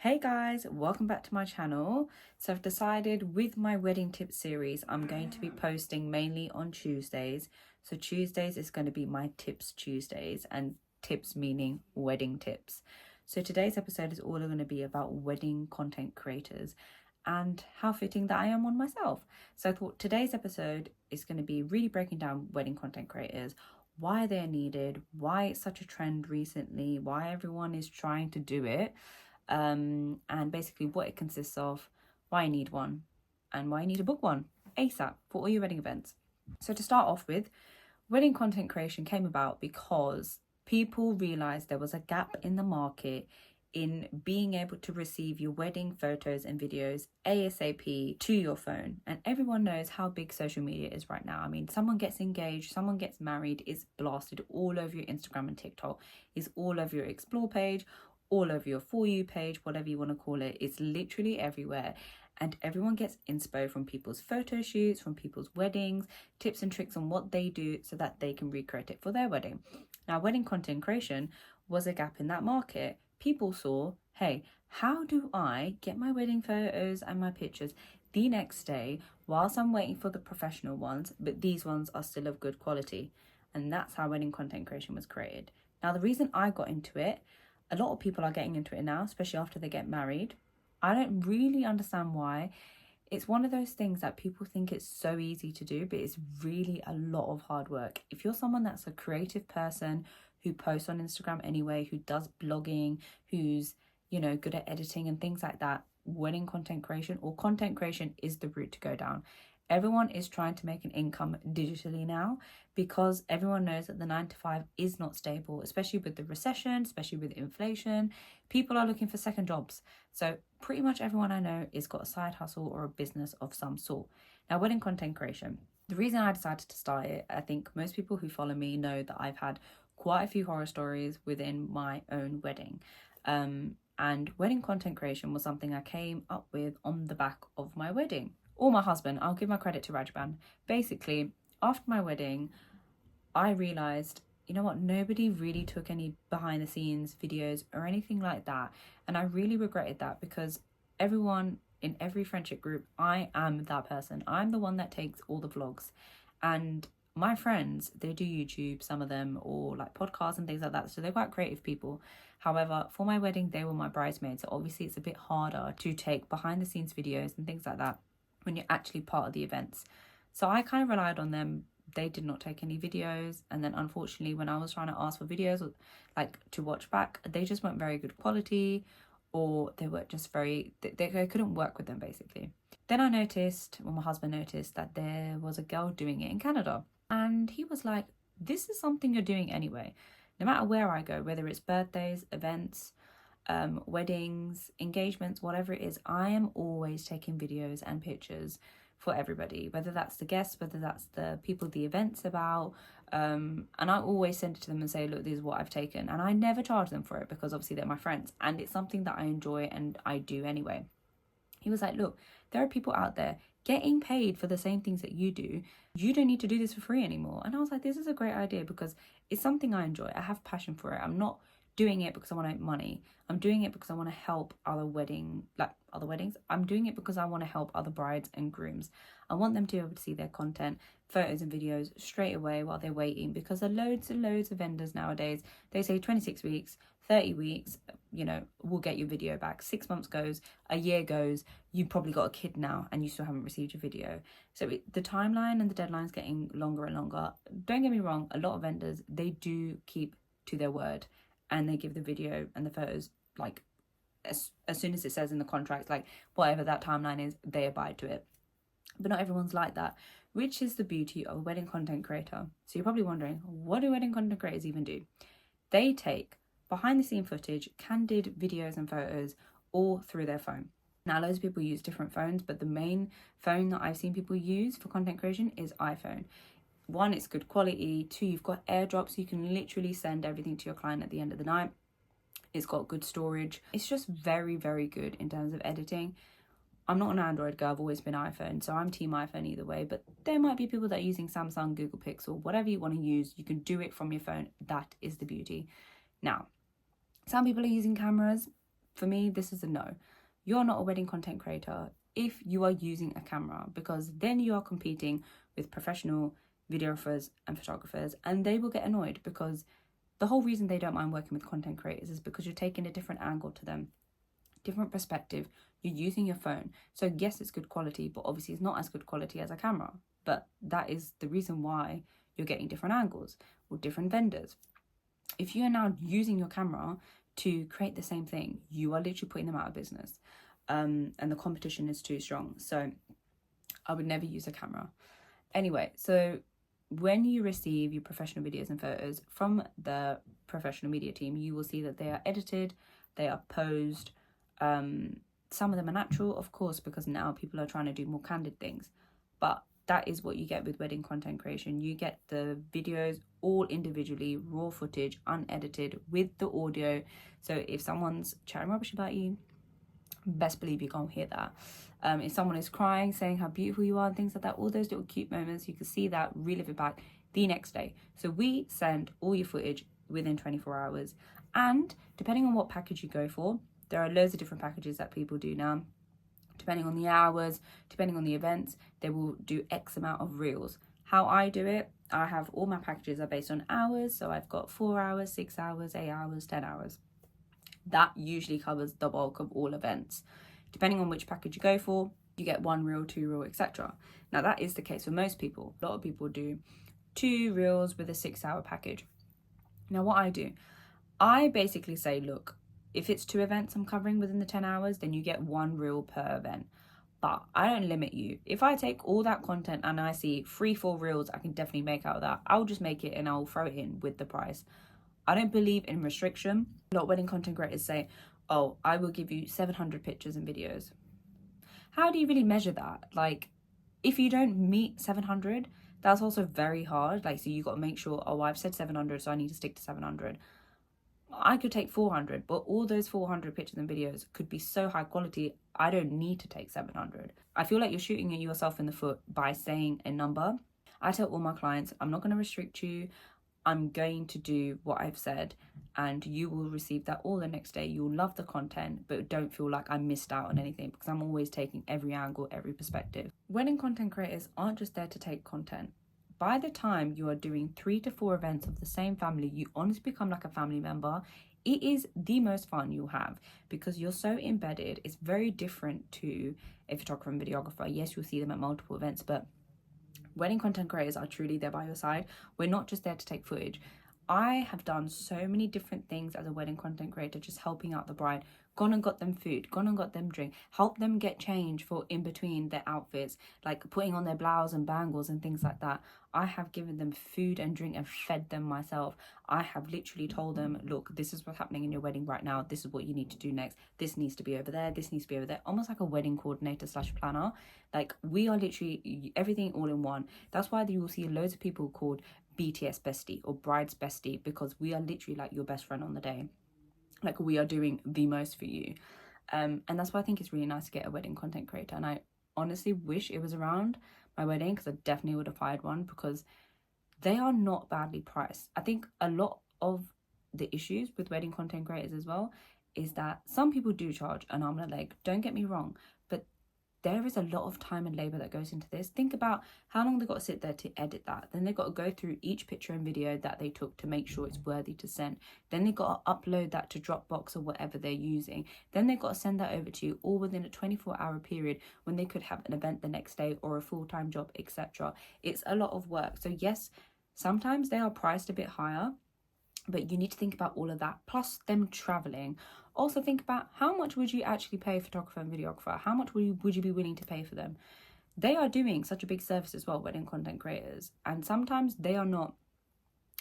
Hey guys, welcome back to my channel. So I've decided with my wedding tips series, I'm going to be posting mainly on Tuesdays. So Tuesdays is going to be my tips Tuesdays, and tips meaning wedding tips. So today's episode is all going to be about wedding content creators and how fitting that I am one myself. So I thought today's episode is going to be really breaking down wedding content creators, why they're needed, why it's such a trend recently, why everyone is trying to do it, and basically what it consists of, why you need one, and why you need to book one ASAP for all your wedding events. So to start off with, wedding content creation came about because people realized there was a gap in the market in being able to receive your wedding photos and videos ASAP to your phone. And everyone knows how big social media is right now. I mean, someone gets engaged, someone gets married, it's blasted all over your Instagram and TikTok, it's all over your explore page, all over your For You page, whatever you want to call it. It's literally everywhere. And everyone gets inspo from people's photo shoots, from people's weddings, tips and tricks on what they do so that they can recreate it for their wedding. Now, wedding content creation was a gap in that market. People saw, hey, how do I get my wedding photos and my pictures the next day whilst I'm waiting for the professional ones, but these ones are still of good quality? And that's how wedding content creation was created. Now, the reason I got into it, a lot of people are getting into it now, especially after they get married. I don't really understand why. It's one of those things that people think it's so easy to do, but it's really a lot of hard work. If you're someone that's a creative person who posts on Instagram anyway, who does blogging, who's, good at editing and things like that, wedding content creation or content creation is the route to go down. Everyone is trying to make an income digitally now because everyone knows that the 9 to 5 is not stable, especially with the recession, especially with inflation. People are looking for second jobs. So pretty much everyone I know is got a side hustle or a business of some sort. Now, wedding content creation. The reason I decided to start it, I think most people who follow me know that I've had quite a few horror stories within my own wedding. And wedding content creation was something I came up with on the back of my wedding. Or my husband, I'll give my credit to Rajban. Basically, after my wedding, I realized, you know what, nobody really took any behind the scenes videos or anything like that. And I really regretted that because everyone in every friendship group, I am that person. I'm the one that takes all the vlogs. And my friends, they do YouTube, some of them, or like podcasts and things like that. So they're quite creative people. However, for my wedding, they were my bridesmaids. So obviously it's a bit harder to take behind the scenes videos and things like that when you're actually part of the events. So I kind of relied on them. They did not take any videos, and then unfortunately when I was trying to ask for videos like to watch back, they just weren't very good quality, or they were just they couldn't work with them basically. Then I noticed, well, my husband noticed that there was a girl doing it in Canada, and he was like, this is something you're doing anyway. No matter where I go, whether it's birthdays, events, weddings, engagements, whatever it is, I am always taking videos and pictures for everybody, whether that's the guests, whether that's the people the event's about, and I always send it to them and say, look, this is what I've taken, and I never charge them for it because obviously they're my friends and it's something that I enjoy and I do anyway. He was like, look, there are people out there getting paid for the same things that you do. You don't need to do this for free anymore. And I was like, this is a great idea because it's something I enjoy. I have passion for it. I'm not doing it because I want to make money. I'm doing it because I want to help other weddings. I'm doing it because I want to help other brides and grooms. I want them to be able to see their content, photos and videos straight away while they're waiting, because there are loads and loads of vendors nowadays. They say 26 weeks, 30 weeks, we'll get your video back. 6 months goes, a year goes, you've probably got a kid now and you still haven't received your video. So the timeline and the deadline's getting longer and longer. Don't get me wrong, a lot of vendors, they do keep to their word and they give the video and the photos like as soon as it says in the contract, like whatever that timeline is, they abide to it. But not everyone's like that, which is the beauty of a wedding content creator. So you're probably wondering, what do wedding content creators even do? They take behind the scene footage, candid videos and photos, all through their phone. Now, loads of people use different phones, but the main phone that I've seen people use for content creation is iPhone. One, it's good quality. Two, you've got AirDrop, so you can literally send everything to your client at the end of the night. It's got good storage. It's just very, very good in terms of editing. I'm not an Android girl, I've always been iPhone, so I'm team iPhone either way, but there might be people that are using Samsung, Google Pixel, whatever you want to use, you can do it from your phone. That is the beauty. Now, some people are using cameras. for me, this is a no. You're not a wedding content creator if you are using a camera, because then you are competing with professional videographers and photographers, and they will get annoyed because the whole reason they don't mind working with content creators is because you're taking a different angle to them, different perspective. You're using your phone. So yes, it's good quality, but obviously it's not as good quality as a camera. But that is the reason why you're getting different angles or different vendors. If you are now using your camera to create the same thing, you are literally putting them out of business. And the competition is too strong. So I would never use a camera. Anyway, so when you receive your professional videos and photos from the professional media team, you will see that they are edited, they are posed. Some of them are natural, of course, because now people are trying to do more candid things. But that is what you get with wedding content creation. You get the videos all individually, raw footage, unedited, with the audio. So if someone's chatting rubbish about you, best believe you're gonna hear that. If someone is crying, saying how beautiful you are and things like that, all those little cute moments, you can see that, relive it back the next day. So we send all your footage within 24 hours. And depending on what package you go for, there are loads of different packages that people do now. Depending on the hours, depending on the events, they will do X amount of reels. How I do it, I have all my packages are based on hours. So I've got 4 hours, 6 hours, 8 hours, 10 hours. That usually covers the bulk of all events. Depending on which package you go for, you get 1 reel, 2 reel, etc. Now that is the case for most people. A lot of people do 2 reels with a 6-hour package. Now what I do, I basically say, look, if it's 2 events I'm covering within the 10 hours, then you get 1 reel per event. But I don't limit you. If I take all that content and I see 3-4 reels I can definitely make out of that, I'll just make it and I'll throw it in with the price. I don't believe in restriction. A lot of wedding content creators say, oh, I will give you 700 pictures and videos. How do you really measure that? Like, if you don't meet 700, that's also very hard. Like, so you got to make sure, oh, I've said 700, so I need to stick to 700. I could take 400, but all those 400 pictures and videos could be so high quality, I don't need to take 700. I feel like you're shooting at yourself in the foot by saying a number. I tell all my clients, I'm not going to restrict you. I'm going to do what I've said, and you will receive that all the next day. You'll love the content, but don't feel like I missed out on anything, because I'm always taking every angle, every perspective. Wedding content creators aren't just there to take content. By the time you are doing 3 to 4 events of the same family, you honestly become like a family member. It is the most fun you'll have because you're so embedded. It's very different to a photographer and videographer. Yes, you'll see them at multiple events, but wedding content creators are truly there by your side. We're not just there to take footage. I have done so many different things as a wedding content creator, just helping out the bride. Gone and got them food, gone and got them drink, help them get change for in between their outfits, like putting on their blouse and bangles and things like that. I have given them food and drink and fed them myself. I have literally told them, look, this is what's happening in your wedding right now. This is what you need to do next. This needs to be over there. This needs to be over there. Almost like a wedding coordinator / planner. Like, we are literally everything all in one. That's why you will see loads of people called BTS bestie or bride's bestie, because we are literally like your best friend on the day. Like, we are doing the most for you. And that's why I think it's really nice to get a wedding content creator. And I honestly wish it was around my wedding, because I definitely would have hired one, because they are not badly priced. I think a lot of the issues with wedding content creators as well is that some people do charge an arm and a leg. Don't get me wrong, but there is a lot of time and labor that goes into this. Think about how long they've got to sit there to edit that. Then they've got to go through each picture and video that they took to make sure it's worthy to send. Then they've got to upload that to Dropbox or whatever they're using. Then they've got to send that over to you all within a 24-hour period when they could have an event the next day or a full-time job, etc. It's a lot of work. So yes, sometimes they are priced a bit higher, but you need to think about all of that, plus them traveling. Also think about how much would you actually pay a photographer and videographer? How much would you be willing to pay for them? They are doing such a big service as well, wedding content creators, and sometimes they are not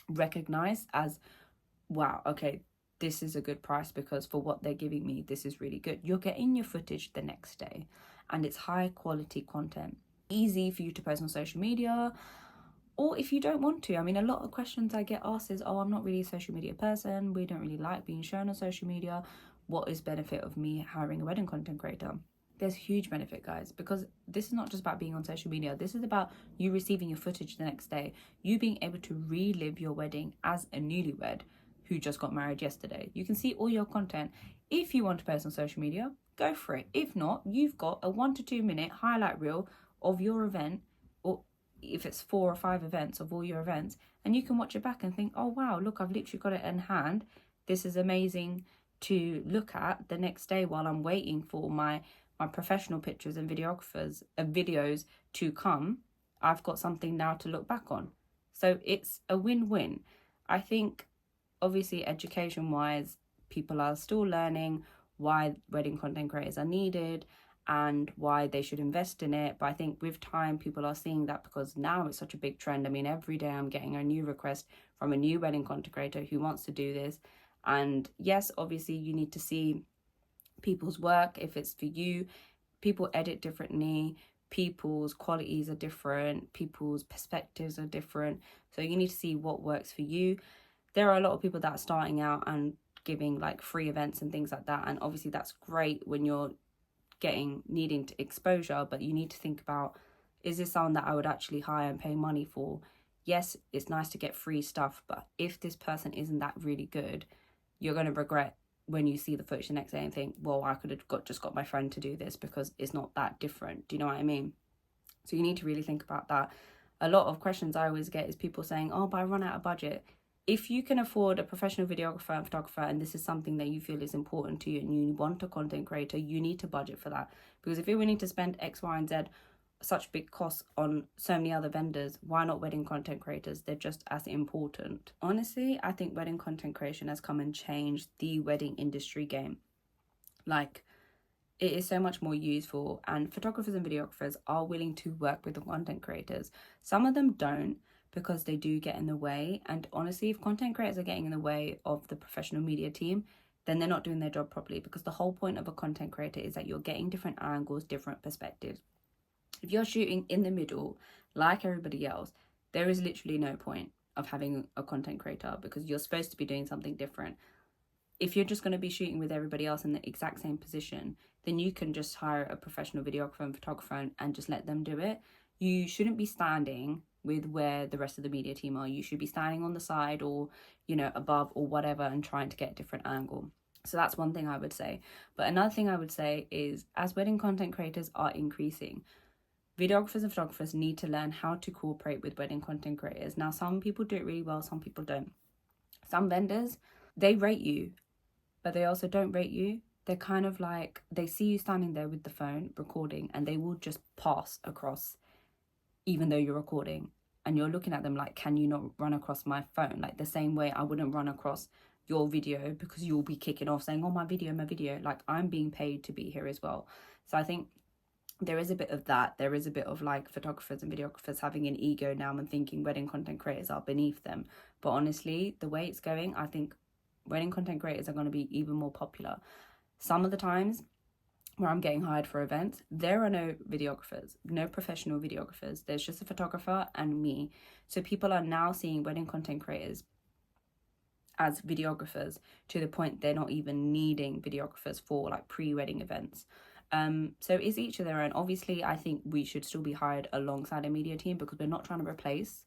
recognized as, wow, okay, this is a good price, because for what they're giving me, this is really good. You're getting your footage the next day and it's high quality content, easy for you to post on social media. Or if you don't want to. I mean, a lot of questions I get asked is, oh, I'm not really a social media person. We don't really like being shown on social media. What is benefit of me hiring a wedding content creator? There's huge benefit, guys, because this is not just about being on social media. This is about you receiving your footage the next day, you being able to relive your wedding as a newlywed who just got married yesterday. You can see all your content. If you want to post on social media, go for it. If not, you've got a 1 to 2 minute highlight reel of your event, or if it's 4 or 5 events of all your events, and you can watch it back and think, oh wow, look, I've literally got it in hand. This is amazing to look at the next day while I'm waiting for my professional pictures and videos to come. I've got something now to look back on. So it's a win-win. I think obviously education wise, people are still learning why wedding content creators are needed and why they should invest in it. But I think with time, people are seeing that because now it's such a big trend. I mean, every day I'm getting a new request from a new wedding content creator who wants to do this. And yes, obviously you need to see people's work if it's for you. People edit differently, people's qualities are different, people's perspectives are different, so you need to see what works for you. There are a lot of people that are starting out and giving like free events and things like that, and obviously that's great when you're needing to exposure, but you need to think about, is this someone that I would actually hire and pay money for? Yes, it's nice to get free stuff, but if this person isn't that really good, you're going to regret when you see the footage the next day and think, well, I could have just got my friend to do this, because it's not that different. Do you know what I mean? So you need to really think about that. A lot of questions I always get is people saying, oh, but I run out of budget. If you can afford a professional videographer and photographer, and this is something that you feel is important to you and you want a content creator, you need to budget for that. Because if you're willing to spend X, Y, and Z, such big costs on so many other vendors, why not wedding content creators? They're just as important. Honestly, I think wedding content creation has come and changed the wedding industry game. Like, it is so much more useful, and photographers and videographers are willing to work with the content creators. Some of them don't, because they do get in the way. And honestly, if content creators are getting in the way of the professional media team, then they're not doing their job properly, because the whole point of a content creator is that you're getting different angles, different perspectives. If you're shooting in the middle, like everybody else, there is literally no point of having a content creator, because you're supposed to be doing something different. If you're just going to be shooting with everybody else in the exact same position, then you can just hire a professional videographer and photographer and just let them do it. You shouldn't be standing with where the rest of the media team are. You should be standing on the side or, above or whatever, and trying to get a different angle. So that's one thing I would say. But another thing I would say is, as wedding content creators are increasing, videographers and photographers need to learn how to cooperate with wedding content creators. Now, some people do it really well, some people don't. Some vendors, they rate you, but they also don't rate you. They're kind of like, they see you standing there with the phone recording, and they will just pass across, even though you're recording. And you're looking at them like, can you not run across my phone? Like the same way I wouldn't run across your video, because you'll be kicking off saying, oh, my video. Like, I'm being paid to be here as well. So I think there is a bit of that. There is a bit of like photographers and videographers having an ego now and thinking wedding content creators are beneath them. But honestly, the way it's going, I think wedding content creators are going to be even more popular. Some of the times where I'm getting hired for events, there are no videographers, no professional videographers. There's just a photographer and me. So people are now seeing wedding content creators as videographers, to the point they're not even needing videographers for like pre-wedding events. So it's each to their own. Obviously, I think we should still be hired alongside a media team, because we're not trying to replace.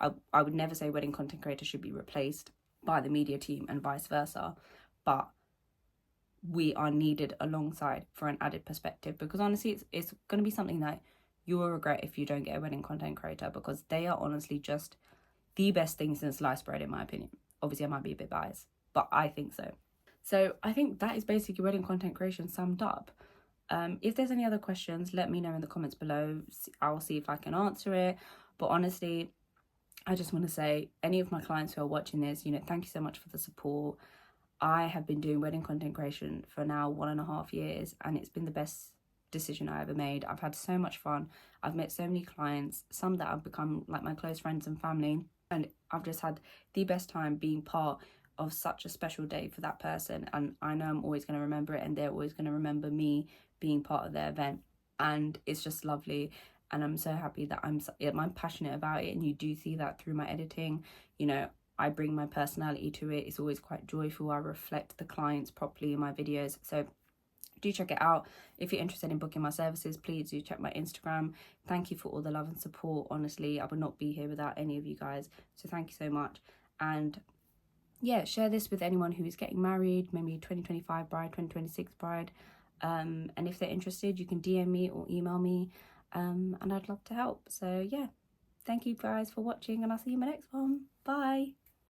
I would never say wedding content creators should be replaced by the media team and vice versa, but we are needed alongside for an added perspective, because honestly, it's going to be something that you will regret if you don't get a wedding content creator, because they are honestly just the best thing since sliced bread, in my opinion. Obviously, I might be a bit biased, but I think so. So I think that is basically wedding content creation summed up. If there's any other questions, let me know in the comments below. I'll see if I can answer it. But honestly, I just want to say, any of my clients who are watching this, thank you so much for the support. I have been doing wedding content creation for now 1.5 years, and it's been the best decision I ever made. I've had so much fun. I've met so many clients, some that have become like my close friends and family, and I've just had the best time being part of such a special day for that person. And I know I'm always going to remember it, and they're always going to remember me being part of their event. And it's just lovely, and I'm so happy that I'm passionate about it. And you do see that through my editing. I bring my personality to it. It's always quite joyful. I reflect the clients properly in my videos. So do check it out. If you're interested in booking my services, please do check my Instagram. Thank you for all the love and support. Honestly, I would not be here without any of you guys. So thank you so much. And yeah, share this with anyone who is getting married, maybe 2025 bride, 2026 bride. And if they're interested, you can DM me or email me, and I'd love to help. So yeah, thank you guys for watching, and I'll see you in my next one. Bye.